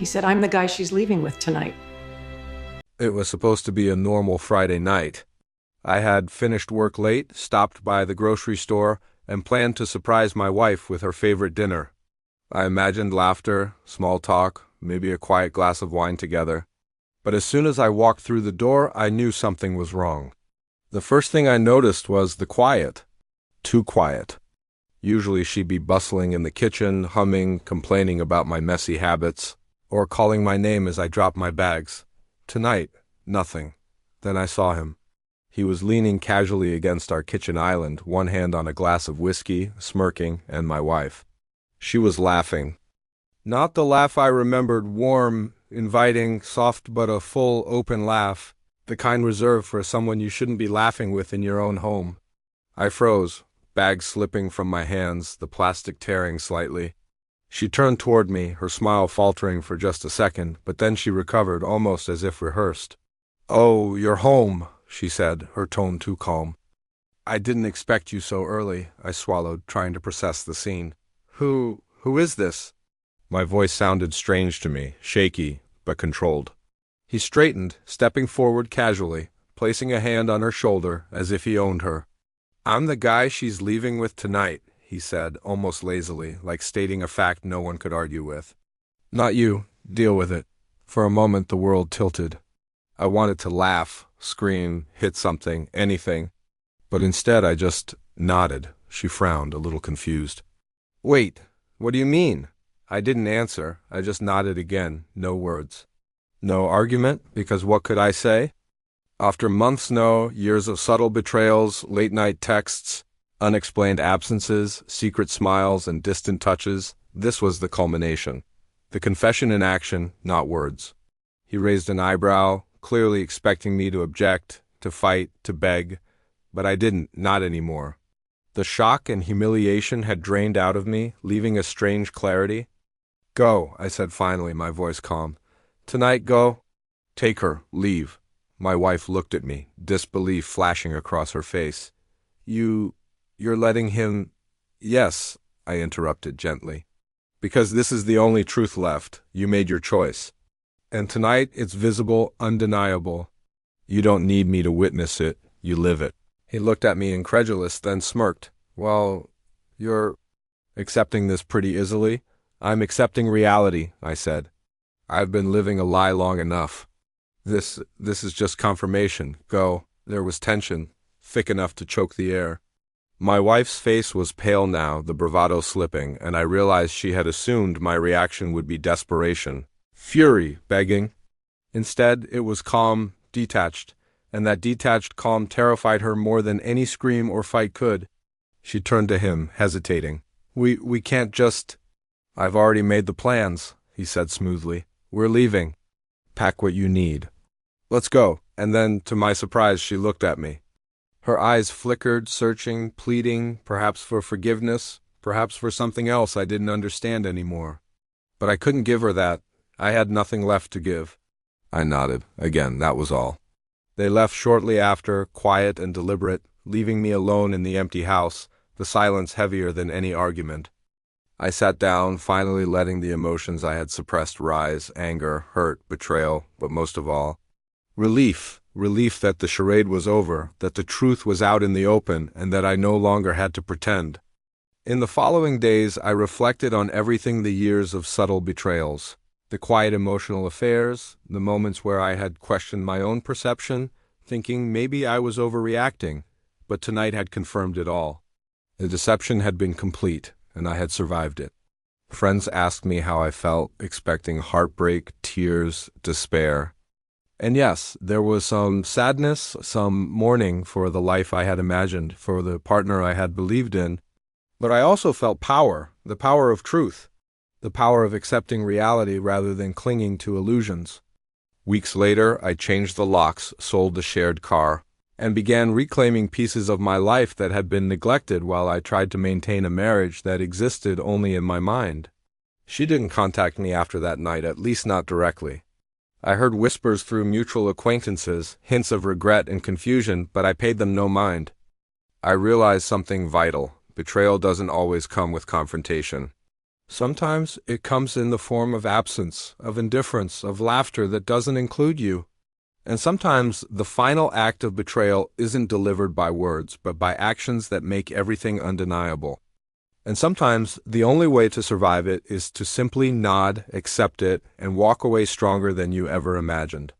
He said, I'm the guy she's leaving with tonight. It was supposed to be a normal Friday night. I had finished work late, stopped by the grocery store, and planned to surprise my wife with her favorite dinner. I imagined laughter, small talk, maybe a quiet glass of wine together. But as soon as I walked through the door, I knew something was wrong. The first thing I noticed was the quiet. Too quiet. Usually she'd be bustling in the kitchen, humming, complaining about my messy habits, or calling my name as I dropped my bags. Tonight, nothing. Then I saw him. He was leaning casually against our kitchen island, one hand on a glass of whiskey, smirking, and my wife. She was laughing. Not the laugh I remembered, warm, inviting, soft but a full, open laugh, the kind reserved for someone you shouldn't be laughing with in your own home. I froze, bag slipping from my hands, the plastic tearing slightly. She turned toward me, her smile faltering for just a second, but then she recovered, almost as if rehearsed. "Oh, you're home," she said, her tone too calm. "I didn't expect you so early," I swallowed, trying to process the scene. Who is this?" My voice sounded strange to me, shaky, but controlled. He straightened, stepping forward casually, placing a hand on her shoulder as if he owned her. "I'm the guy she's leaving with tonight," he said, almost lazily, like stating a fact no one could argue with. "Not you. Deal with it." For a moment the world tilted. I wanted to laugh, scream, hit something, anything. But instead I just nodded. She frowned, a little confused. "Wait, what do you mean?" I didn't answer. I just nodded again, no words. No argument, because what could I say? After months, no, years of subtle betrayals, late-night texts, unexplained absences, secret smiles, and distant touches, this was the culmination. The confession in action, not words. He raised an eyebrow, clearly expecting me to object, to fight, to beg, but I didn't, not anymore. The shock and humiliation had drained out of me, leaving a strange clarity. "Go," I said finally, my voice calm. "Tonight, go. Take her, leave." My wife looked at me, disbelief flashing across her face. You're letting him—" "Yes," I interrupted gently. "Because this is the only truth left. You made your choice. And tonight it's visible, undeniable. You don't need me to witness it. You live it." He looked at me incredulous, then smirked. "Well, you're accepting this pretty easily?" "I'm accepting reality," I said. "I've been living a lie long enough. This is just confirmation. Go." There was tension, thick enough to choke the air. My wife's face was pale now, the bravado slipping, and I realized she had assumed my reaction would be desperation, fury, begging. Instead, it was calm, detached, and that detached calm terrified her more than any scream or fight could. She turned to him, hesitating. We can't just—" "I've already made the plans," he said smoothly. "We're leaving. Pack what you need. Let's go." And then, to my surprise, she looked at me. Her eyes flickered, searching, pleading, perhaps for forgiveness, perhaps for something else I didn't understand anymore. But I couldn't give her that. I had nothing left to give. I nodded. Again, that was all. They left shortly after, quiet and deliberate, leaving me alone in the empty house, the silence heavier than any argument. I sat down, finally letting the emotions I had suppressed rise, anger, hurt, betrayal, but most of all, relief that the charade was over, that the truth was out in the open, and that I no longer had to pretend. In the following days, I reflected on everything the years of subtle betrayals, the quiet emotional affairs, the moments where I had questioned my own perception, thinking maybe I was overreacting, but tonight had confirmed it all. The deception had been complete, and I had survived it. Friends asked me how I felt, expecting heartbreak, tears, despair. And yes, there was some sadness, some mourning for the life I had imagined, for the partner I had believed in. But I also felt power, the power of truth, the power of accepting reality rather than clinging to illusions. Weeks later, I changed the locks, sold the shared car, and began reclaiming pieces of my life that had been neglected while I tried to maintain a marriage that existed only in my mind. She didn't contact me after that night, at least not directly. I heard whispers through mutual acquaintances, hints of regret and confusion, but I paid them no mind. I realized something vital. Betrayal doesn't always come with confrontation. Sometimes it comes in the form of absence, of indifference, of laughter that doesn't include you. And sometimes the final act of betrayal isn't delivered by words, but by actions that make everything undeniable. And sometimes the only way to survive it is to simply nod, accept it, and walk away stronger than you ever imagined.